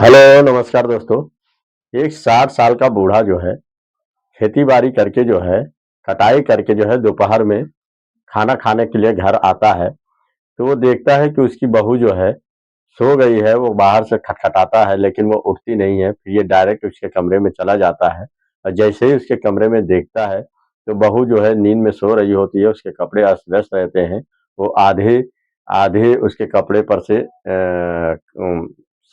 Hello, नमस्कार दोस्तों। एक 60 साल का बूढ़ा जो है, खेती-बाड़ी करके जो है, कटाई करके जो है दोपहर में खाना खाने के लिए घर आता है, तो वो देखता है कि उसकी बहू जो है, सो गई है। वो बाहर से खटखटाता है लेकिन वो उठती नहीं है। फिर ये डायरेक्ट उसके कमरे में चला जाता है और जैसे ही उसके कमरे में देखता है, तो बहू जो है नींद में सो रही होती है, उसके कपड़े अस्त-व्यस्त रहते हैं। वो आधे आधे उसके कपड़े पर से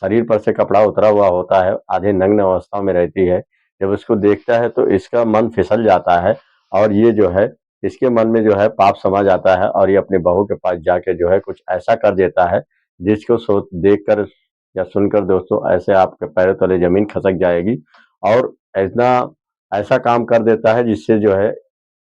शरीर पर से कपड़ा उतरा हुआ होता है, आधे नग्न अवस्था में रहती है। जब उसको देखता है तो इसका मन फिसल जाता है और ये जो है, इसके मन में जो है पाप समा जाता है और ये अपनी बहू के पास जाके जो है कुछ ऐसा कर देता है, जिसको देखकर या सुनकर दोस्तों ऐसे आपके पैरों तले ज़मीन खसक जाएगी और इतना ऐसा काम कर देता है जिससे जो है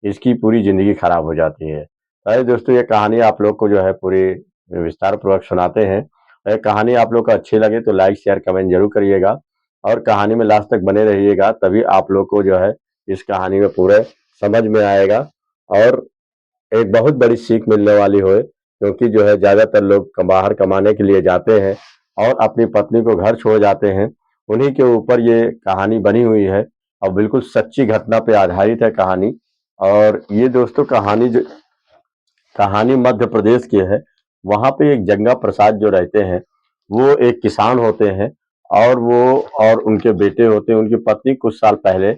इसकी पूरी ज़िंदगी खराब हो जाती है। अरे दोस्तों, ये कहानी आप लोग को जो है पूरी विस्तार पूर्वक सुनाते हैं। कहानी आप लोग को अच्छी लगे तो लाइक, शेयर, कमेंट ज़रूर करिएगा और कहानी में लास्ट तक बने रहिएगा, तभी आप लोग को जो है इस कहानी में पूरे समझ में आएगा और एक बहुत बड़ी सीख मिलने वाली हो, क्योंकि जो है ज़्यादातर लोग बाहर कमाने के लिए जाते हैं और अपनी पत्नी को घर छोड़ जाते हैं। उन्हीं के ऊपर ये कहानी बनी हुई है और बिल्कुल सच्ची घटना पे आधारित है कहानी। और ये दोस्तों कहानी मध्य प्रदेश की है। वहाँ पे एक जंगा प्रसाद जो रहते हैं, वो एक किसान होते हैं और वो और उनके बेटे होते हैं। उनकी पत्नी कुछ साल पहले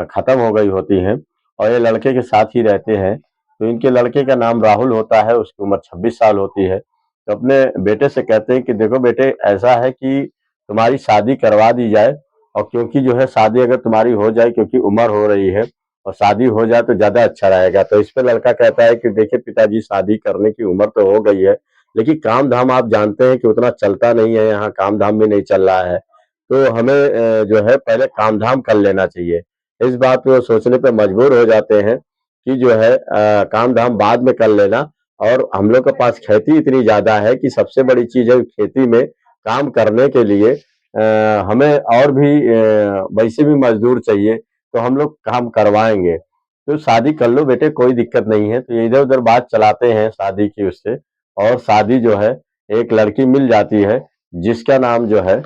खत्म हो गई होती हैं और ये लड़के के साथ ही रहते हैं। तो इनके लड़के का नाम राहुल होता है, उसकी उम्र 26 साल होती है। तो अपने बेटे से कहते हैं कि देखो बेटे, ऐसा है कि तुम्हारी शादी करवा दी जाए, और क्योंकि जो है शादी अगर तुम्हारी हो जाए, क्योंकि उम्र हो रही है और शादी हो जाए तो ज़्यादा अच्छा रहेगा। तो इस पे लड़का कहता है कि देखिए पिताजी, शादी करने की उम्र तो हो गई है, लेकिन काम-धाम आप जानते हैं कि उतना चलता नहीं है यहाँ, काम-धाम भी नहीं चल रहा है। तो हमें जो है पहले काम-धाम कर लेना चाहिए। इस बात पे वो सोचने पे मजबूर हो जाते हैं कि जो है काम-धाम बाद में कर लेना, और हम लोग के पास खेती इतनी ज़्यादा है कि सबसे बड़ी चीज़ है खेती में काम करने के लिए हमें और भी वैसे भी मज़दूर चाहिए, तो हम लोग काम करवाएँगे। तो शादी कर लो बेटे, कोई दिक्कत नहीं है। तो ये इधर-उधर बात चलाते हैं शादी की उससे, और शादी जो है एक लड़की मिल जाती है जिसका नाम जो है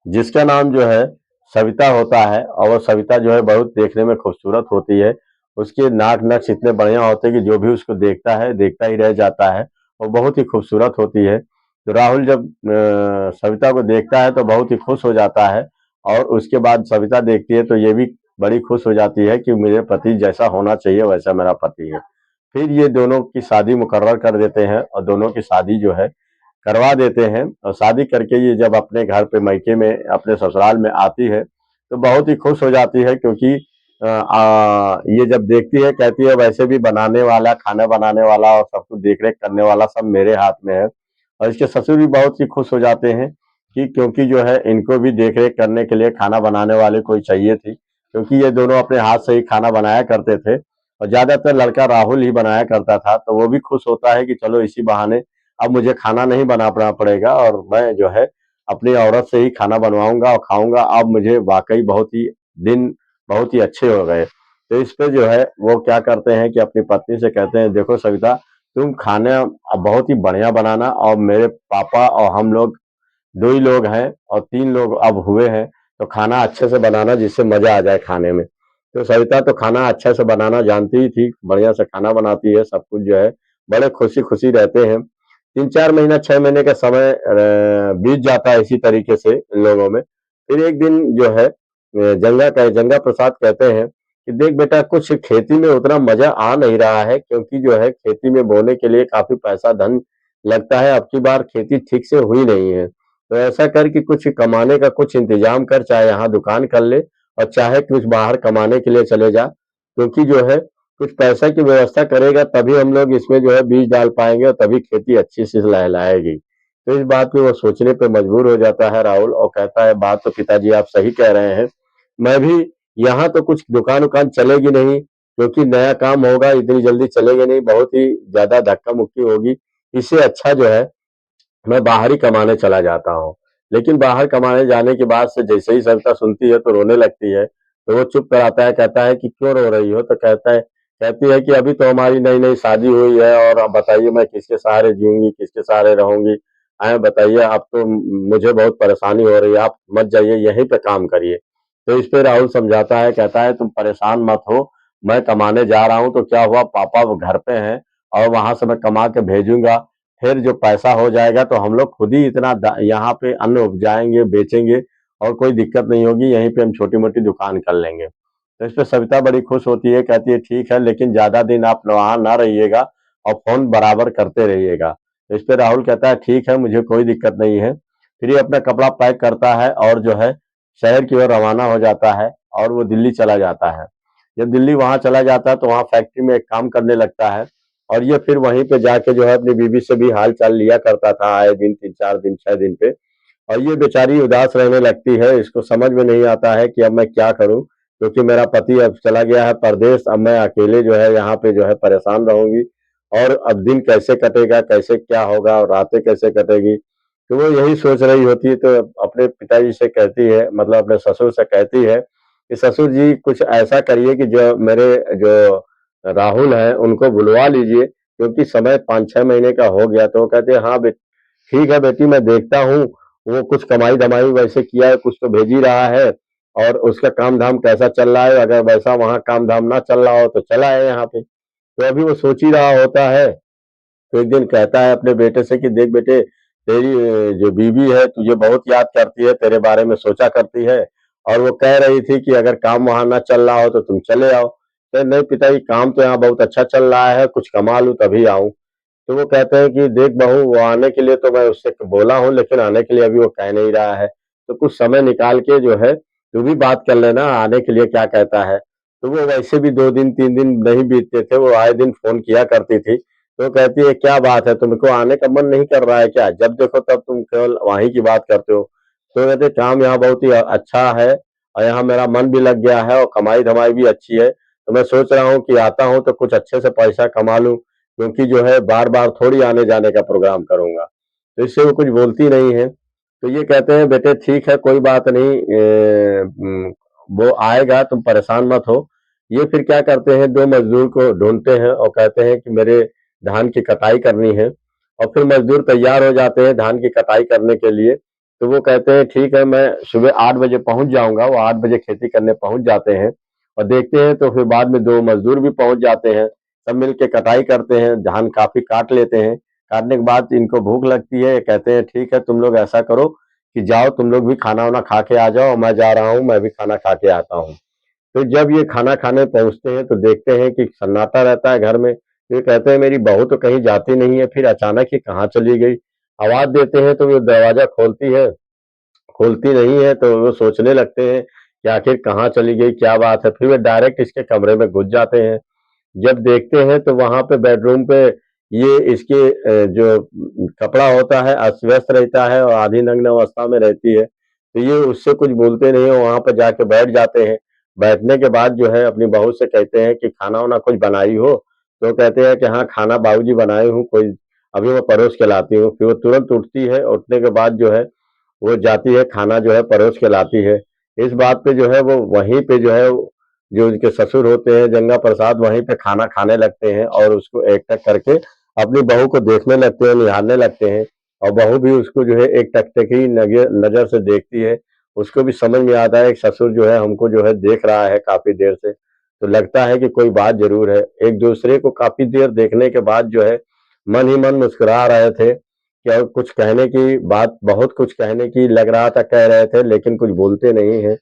जिसका नाम जो है सविता होता है, और वो सविता जो है बहुत देखने में खूबसूरत होती है। उसके नाक नक्श इतने बढ़िया होते हैं कि जो भी उसको देखता है, देखता ही रह जाता है। वो बहुत ही खूबसूरत होती है। तो राहुल जब सविता को देखता है तो बहुत ही खुश हो जाता है, और उसके बाद सविता देखती है तो ये भी बड़ी खुश हो जाती है कि मेरे पति जैसा होना चाहिए वैसा मेरा पति है। फिर ये दोनों की शादी मुकर्रर कर देते हैं और दोनों की शादी जो है करवा देते हैं, और शादी करके ये जब अपने घर पे मायके में अपने ससुराल में आती है तो बहुत ही खुश हो जाती है, क्योंकि ये जब देखती है कहती है वैसे भी बनाने वाला, खाना बनाने वाला और सब कुछ देख रेख करने वाला सब मेरे हाथ में है। और इसके ससुर भी बहुत ही खुश हो जाते हैं कि क्योंकि जो है इनको भी देख रेख करने के लिए खाना बनाने वाले कोई चाहिए थी, क्योंकि ये दोनों अपने हाथ से ही खाना बनाया करते थे और ज्यादातर लड़का राहुल ही बनाया करता था। तो वो भी खुश होता है कि चलो इसी बहाने अब मुझे खाना नहीं बनाना पड़ेगा और मैं जो है अपनी औरत से ही खाना बनवाऊंगा और खाऊंगा। अब मुझे वाकई दिन बहुत ही अच्छे हो गए। तो इस पे जो है वो क्या करते हैं कि अपनी पत्नी से कहते हैं, देखो सविता, तुम खाना अब बहुत ही बढ़िया बनाना, और मेरे पापा और हम लोग 2 ही लोग हैं और 3 लोग अब हुए हैं, तो खाना अच्छे से बनाना जिससे मज़ा आ जाए खाने में। तो सविता तो खाना अच्छे से बनाना जानती ही थी, बढ़िया से खाना बनाती है, सब कुछ जो है बड़े खुशी-खुशी रहते हैं। 3-4 महीना, 6 महीने का समय बीत जाता है इसी तरीके से इन लोगों में। फिर एक दिन जो है जंगा प्रसाद कहते हैं कि देख बेटा, कुछ खेती में उतना मज़ा आ नहीं रहा है, क्योंकि जो है खेती में बोने के लिए काफ़ी पैसा धन लगता है। अब की बार खेती ठीक से हुई नहीं है। तो ऐसा कर कि कुछ कमाने का कुछ इंतजाम कर, चाहे यहाँ दुकान कर ले और चाहे कुछ बाहर कमाने के लिए चले जा, क्योंकि जो है कुछ पैसा की व्यवस्था करेगा तभी हम लोग इसमें जो है बीज डाल पाएंगे और तभी खेती अच्छी से लहलहाएगी। तो इस बात पे वो सोचने पे मजबूर हो जाता है राहुल, और कहता है बात तो पिताजी आप सही कह रहे हैं। मैं भी यहाँ तो कुछ दुकान उकान चलेगी नहीं, क्योंकि नया काम होगा, इतनी जल्दी चलेगी नहीं, बहुत ही ज्यादा धक्का मुक्की होगी। इससे अच्छा जो है मैं बाहर ही कमाने चला जाता हूँ। लेकिन बाहर कमाने जाने के बाद से जैसे ही सविता सुनती है तो रोने लगती है। तो वो चुप कराता है, कहता है कि क्यों रो रही हो? तो कहती है कि अभी तो हमारी नई-नई शादी हुई है और अब बताइए मैं किसके सहारे जीऊँगी, किसके सहारे रहूँगी? आए बताइए, अब तो मुझे बहुत परेशानी हो रही है, आप मत जाइए, यहीं पे काम करिए। तो इस पे राहुल समझाता है, कहता है तुम परेशान मत हो, मैं कमाने जा रहा हूँ तो क्या हुआ, पापा वो घर पे हैं और वहां से मैं कमा के भेजूंगा, फिर जो पैसा हो जाएगा तो हम लोग खुद ही इतना यहाँ पे अन्न उपजाएंगे, बेचेंगे और कोई दिक्कत नहीं होगी, यहीं पे हम छोटी मोटी दुकान कर लेंगे। तो इस पे सविता बड़ी खुश होती है, कहती है ठीक है, लेकिन ज्यादा दिन आप वहां ना रहिएगा और फोन बराबर करते रहिएगा। तो इस पे राहुल कहता है ठीक है, मुझे कोई दिक्कत नहीं है। फिर ये अपना कपड़ा पैक करता है और जो है शहर की ओर रवाना हो जाता है और वो दिल्ली चला जाता है। जब दिल्ली वहां चला जाता है तो वहां फैक्ट्री में एक काम करने लगता है और ये फिर वहीं पे जाके जो है अपनी बीवी से भी हाल चाल लिया करता था, आए दिन 3 4 दिन 6 दिन पे। और ये बेचारी उदास रहने लगती है, इसको समझ में नहीं आता है कि अब मैं क्या करूं, क्योंकि मेरा पति अब चला गया है परदेश, अब मैं अकेले जो है यहाँ पे जो है परेशान रहूंगी और अब दिन कैसे कटेगा, कैसे क्या होगा और रातें कैसे कटेगी। तो वो यही सोच रही होती है, तो अपने पिताजी से कहती है, मतलब अपने ससुर से कहती है कि ससुर जी कुछ ऐसा करिए कि जो मेरे जो राहुल है उनको बुलवा लीजिए, क्योंकि समय 5 6 महीने का हो गया। तो वो कहते हैं हाँ ठीक है बेटी, मैं देखता हूँ, वो कुछ कमाई धमाई वैसे किया है, कुछ तो भेज ही रहा है और उसका काम धाम कैसा चल रहा है, अगर वैसा वहां काम धाम ना चल रहा हो तो चला है यहाँ पे। तो अभी वो सोच ही रहा होता है, तो एक दिन कहता है अपने बेटे से कि देख बेटे, तेरी जो बीवी है तुझे बहुत याद करती है, तेरे बारे में सोचा करती है और वो कह रही थी कि अगर काम वहां ना चल रहा हो तो तुम चले आओ। तो नहीं पिताजी, काम तो यहाँ बहुत अच्छा चल रहा है, कुछ कमा लूं तभी आऊं। तो वो कहते हैं कि देख बहू, वो आने के लिए तो मैं उससे बोला हूँ, लेकिन आने के लिए अभी वो कह नहीं रहा है, तो कुछ समय निकाल के जो है तू भी बात कर लेना, आने के लिए क्या कहता है। तो वो वैसे भी 2 दिन 3 दिन नहीं बीतते थे, वो आए दिन फोन किया करती थी। तो कहती है क्या बात है, तुमको आने का मन नहीं कर रहा है क्या, जब देखो तब तुम केवल वहीं की बात करते हो। तो कहते काम यहाँ बहुत ही अच्छा है और यहाँ मेरा मन भी लग गया है और कमाई धमाई भी अच्छी है, तो मैं सोच रहा हूँ कि आता हूँ तो कुछ अच्छे से पैसा कमा लूं, क्योंकि जो है बार-बार थोड़ी आने-जाने का प्रोग्राम करूँगा। तो इससे वो कुछ बोलती नहीं है। तो ये कहते हैं बेटे ठीक है, कोई बात नहीं, वो आएगा, तुम परेशान मत हो। ये फिर क्या करते हैं, 2 मज़दूर को ढूँढते हैं और कहते हैं कि मेरे धान की कटाई करनी है और फिर मज़दूर तैयार हो जाते हैं धान की कटाई करने के लिए। तो वो कहते हैं ठीक है, मैं सुबह 8 बजे पहुँच जाऊँगा, वो 8 बजे खेती करने पहुँच जाते हैं और देखते हैं तो फिर बाद में 2 मज़दूर भी पहुँच जाते हैं। सब मिल के कटाई करते हैं, धान काफी काट लेते हैं। काटने के बाद इनको भूख लगती है, ये कहते हैं ठीक है, तुम लोग ऐसा करो कि जाओ तुम लोग भी खाना वाना खा के आ जाओ, मैं जा रहा हूँ, मैं भी खाना खा के आता हूँ। तो जब ये खाना खाने पहुंचते हैं तो देखते हैं कि सन्नाटा रहता है घर में। तो ये कहते हैं मेरी बहू तो कहीं जाती नहीं है, फिर अचानक ही कहाँ चली गई। आवाज देते हैं तो वो दरवाजा खोलती है, खुलती नहीं है, तो वो सोचने लगते हैं कि आखिर कहाँ चली गई, क्या बात है। फिर वे डायरेक्ट इसके कमरे में घुस जाते हैं। जब देखते हैं तो वहां पे बेडरूम पे ये इसके जो कपड़ा होता है अस्त व्यस्त रहता है और आधी नग्न अवस्था में रहती है। तो ये उससे कुछ बोलते नहीं है, वहां पर जाके बैठ जाते हैं। बैठने के बाद जो है अपनी बहू से कहते हैं कि खाना वाना कुछ बनाई हो। तो कहते हैं कि हाँ खाना बाबूजी बनाए हूँ, कोई अभी मैं परोस के लाती हूँ। फिर वो तुरंत उठती है, उठने के बाद जो है वो जाती है, खाना जो है परोस के लाती है। इस बात पे जो है वो वहीं पे जो है, जो उनके ससुर होते हैं जंगा प्रसाद, वहीं पे खाना खाने लगते हैं और उसको एक-टक करके अपनी बहू को देखने लगते हैं, निहारने लगते हैं और बहू भी उसको जो है एक टकटकी नज़र से देखती है। उसको भी समझ में आता है कि ससुर जो है हमको जो है देख रहा है काफ़ी देर से, तो लगता है कि कोई बात ज़रूर है। एक-दूसरे को काफ़ी देर देखने के बाद जो है मन ही मन मुस्कुरा रहे थे कि अब कुछ कहने की बात, बहुत कुछ कहने की लग रहा था, कह रहे थे लेकिन कुछ बोलते नहीं हैं।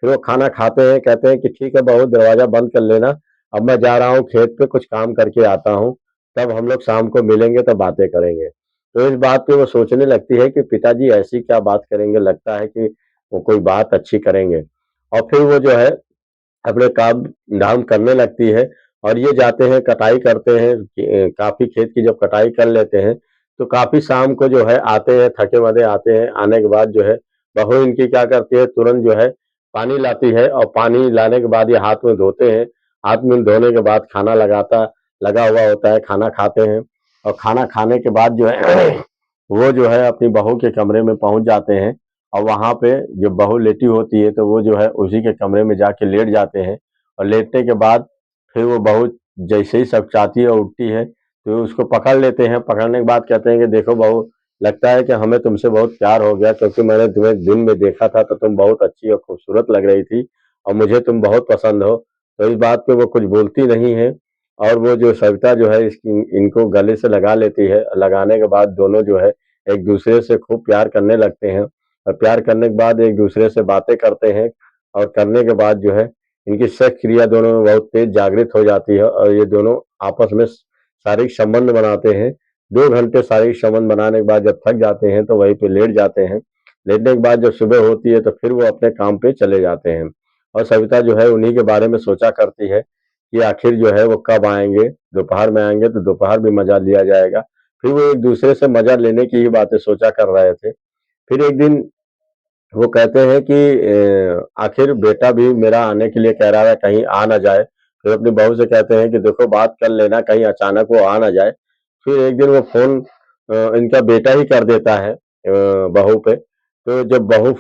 फिर वो खाना खाते हैं, कहते हैं कि ठीक है बहू, दरवाजा बंद कर लेना, अब मैं जा रहा हूँ खेत पे, कुछ काम करके आता हूँ, तब हम लोग शाम को मिलेंगे तब बातें करेंगे। तो इस बात पे वो सोचने लगती है कि पिताजी ऐसी क्या बात करेंगे, लगता है कि वो कोई बात अच्छी करेंगे। और फिर वो जो है अपने काम धाम करने लगती है और ये जाते हैं कटाई करते हैं, काफी खेत की जब कटाई कर लेते हैं तो काफी शाम को जो है आते हैं, थके मांदे आते हैं। आने के बाद जो है बहू इनकी क्या करती है, तुरंत जो है पानी लाती है और पानी लाने के बाद ये हाथ में धोते हैं। हाथ में धोने के बाद खाना लगा हुआ होता है, खाना खाते हैं और खाना खाने के बाद जो है वो जो है अपनी बहू के कमरे में पहुंच जाते हैं और वहां पे जो बहू लेटी होती है तो वो जो है उसी के कमरे में जाके लेट जाते हैं और लेटने के बाद फिर वो बहू जैसे ही सब चाहती है और उठती है तो उसको पकड़ लेते हैं। पकड़ने के बाद कहते हैं कि देखो बहू, लगता है कि हमें तुमसे बहुत प्यार हो गया, क्योंकि मैंने तुम्हें दिन में देखा था तो तुम बहुत अच्छी और खूबसूरत लग रही थी और मुझे तुम बहुत पसंद हो। तो इस बात पे वो कुछ बोलती नहीं है और वो जो सविता जो है इसकी इनको गले से लगा लेती है। लगाने के बाद दोनों जो है एक दूसरे से खूब प्यार करने लगते हैं और प्यार करने के बाद एक दूसरे से बातें करते हैं और करने के बाद जो है इनकी सेक्स क्रिया दोनों में बहुत तेज जागृत हो जाती है और ये दोनों आपस में शारीरिक संबंध बनाते हैं। 2 घंटे शारीरिक संबंध बनाने के बाद जब थक जाते हैं तो वहीं पे लेट जाते हैं। लेटने के बाद जब सुबह होती है तो फिर वो अपने काम पे चले जाते हैं और सविता जो है उन्हीं के बारे में सोचा करती है कि आखिर जो है वो कब आएंगे, दोपहर में आएंगे तो दोपहर भी मजा लिया जाएगा। फिर वो एक दूसरे से मजा लेने की ही बातें सोचा कर रहे थे। फिर एक दिन वो कहते हैं कि आखिर बेटा भी मेरा आने के लिए कह रहा है, कहीं आ ना जाए। फिर अपनी बहू से कहते हैं कि देखो बात कर लेना, कहीं अचानक वो आ ना जाए। फिर एक दिन वो फ़ोन इनका बेटा ही कर देता है बहू पे। तो जब बहू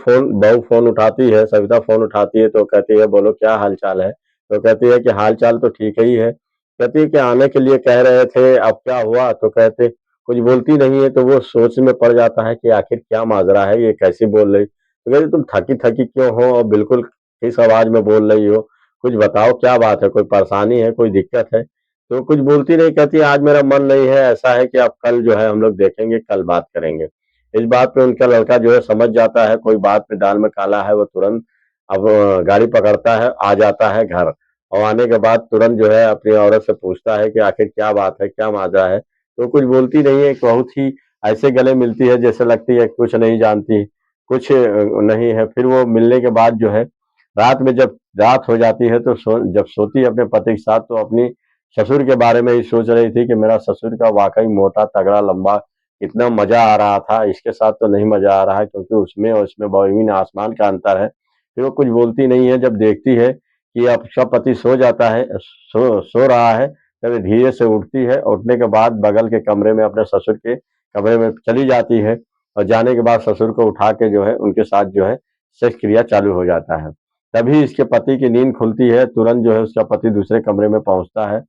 फ़ोन उठाती है, सविता फ़ोन उठाती है तो कहती है, बोलो क्या हाल-चाल है? तो कहती है कि हाल-चाल तो ठीक ही है। कहती है कि आने के लिए कह रहे थे, अब क्या हुआ? तो कहते कुछ बोलती नहीं है, तो वो सोच में पड़ जाता है कि आखिर क्या माजरा है, ये कैसी बोल रही। तो कहती तुम थकी-थकी क्यों हो और बिल्कुल किस आवाज़ में बोल रही हो? कुछ बताओ क्या बात है? कोई परेशानी है, कोई दिक्कत है? तो कुछ बोलती नहीं, कहती आज मेरा मन नहीं है, ऐसा है कि अब कल जो है हम लोग देखेंगे, कल बात करेंगे। इस बात पे उनका लड़का जो है समझ जाता है, कोई बात में दाल में काला है, वो तुरंत अब गाड़ी पकड़ता है, आ जाता है घर और आने के बाद तुरंत जो है अपनी औरत से पूछता है कि आखिर क्या बात है, क्या माजरा है? तो कुछ बोलती नहीं है, बहुत ही ऐसे गले मिलती है जैसे लगती है कुछ नहीं जानती, कुछ नहीं है। फिर वो मिलने के बाद जो है रात में जब रात हो जाती है तो जब सोती है अपने पति के साथ तो अपनी ससुर के बारे में ही सोच रही थी कि मेरा ससुर का वाकई मोटा तगड़ा लंबा कितना मजा आ रहा था, इसके साथ तो नहीं मजा आ रहा है, क्योंकि उसमें और इसमें जमीन आसमान का अंतर है। फिर वो कुछ बोलती नहीं है, जब देखती है कि अब उसका पति सो जाता है, सो रहा है, तब ये धीरे से उठती है। उठने के बाद बगल के कमरे में अपने ससुर के कमरे में चली जाती है और जाने के बाद ससुर को उठा के जो है उनके साथ जो है सेक्स क्रिया चालू हो जाता है। तभी इसके पति की नींद खुलती है, तुरंत जो है उसका पति दूसरे कमरे में पहुंचता है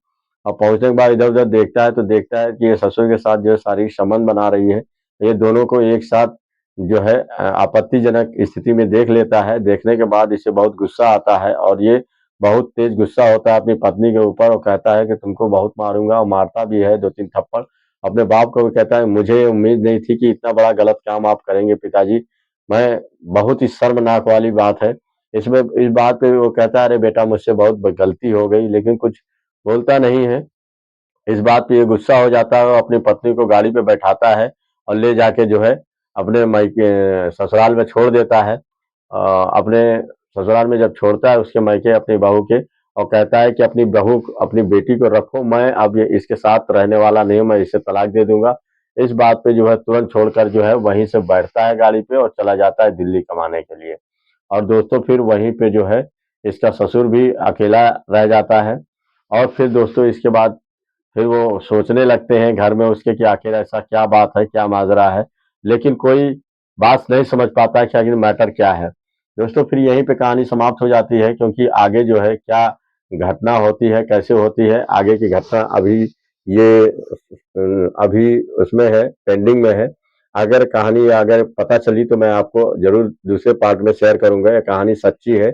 और पहुंचने के बाद इधर-उधर देखता है तो देखता है कि ये ससुर के साथ जो है शारीरिक संबंध बना रही है। ये दोनों को एक साथ जो है आपत्तिजनक स्थिति में देख लेता है। देखने के बाद इसे बहुत गुस्सा आता है और ये बहुत तेज गुस्सा होता है अपनी पत्नी के ऊपर और कहता है कि तुमको बहुत मारूँगा और मारता भी है 2-3 थप्पड़। अपने बाप को भी कहता है, मुझे उम्मीद नहीं थी कि इतना बड़ा गलत काम आप करेंगे पिताजी। मैं बहुत ही शर्मनाक वाली बात है। इसमें इस बात पे वो कहता है, अरे बेटा मुझसे बहुत ब गलती हो गई, लेकिन कुछ बोलता नहीं है। इस बात पे ये गुस्सा हो जाता है और अपनी पत्नी को गाड़ी पे बैठाता है और ले जाके जो है अपने मायके ससुराल में छोड़ देता है। अपने ससुराल में जब छोड़ता है उसके मायके अपनी बहू के और कहता है कि अपनी बहू अपनी बेटी को रखो, मैं अब ये इसके साथ रहने वाला नहीं हूँ, मैं इसे तलाक दे दूंगा। इस बात पे जो है तुरंत छोड़कर जो है वहीं से बैठता है गाड़ी पे और चला जाता है दिल्ली कमाने के लिए। और दोस्तों फिर वहीं पे जो है इसका ससुर भी अकेला रह जाता है और फिर दोस्तों इसके बाद फिर वो सोचने लगते हैं घर में उसके कि आखिर ऐसा क्या बात है, क्या माजरा है, लेकिन कोई बात नहीं समझ पाता है कि आखिर मैटर क्या है। दोस्तों फिर यहीं पे कहानी समाप्त हो जाती है, क्योंकि आगे जो है क्या घटना होती है, कैसे होती है, आगे की घटना ये अभी उसमें है, पेंडिंग में है। अगर पता चली तो मैं आपको ज़रूर दूसरे पार्ट में शेयर करूँगा, ये कहानी सच्ची है।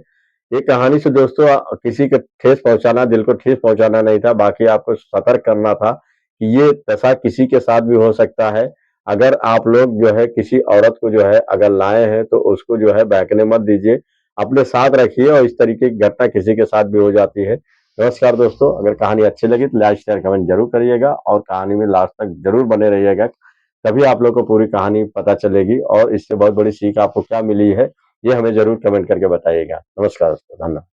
ये कहानी से दोस्तों किसी को ठेस पहुँचाना, दिल को ठेस पहुँचाना नहीं था, बाकी आपको सतर्क करना था कि ये दशा किसी के साथ भी हो सकता है। अगर आप लोग जो है किसी औरत को जो है अगर लाए हैं तो उसको जो है बहकने मत दीजिए, अपने साथ रखिए और इस तरीके की घटना किसी के साथ भी हो जाती है। नमस्कार दोस्तों, अगर कहानी अच्छी लगी तो लाइक, शेयर, कमेंट ज़रूर करिएगा और कहानी में लास्ट तक ज़रूर बने रहिएगा। तभी आप लोग को पूरी कहानी पता चलेगी और इससे बहुत बड़ी सीख आपको क्या मिली है, ये हमें ज़रूर कमेंट करके बताइएगा। नमस्कार दोस्तों, धन्यवाद।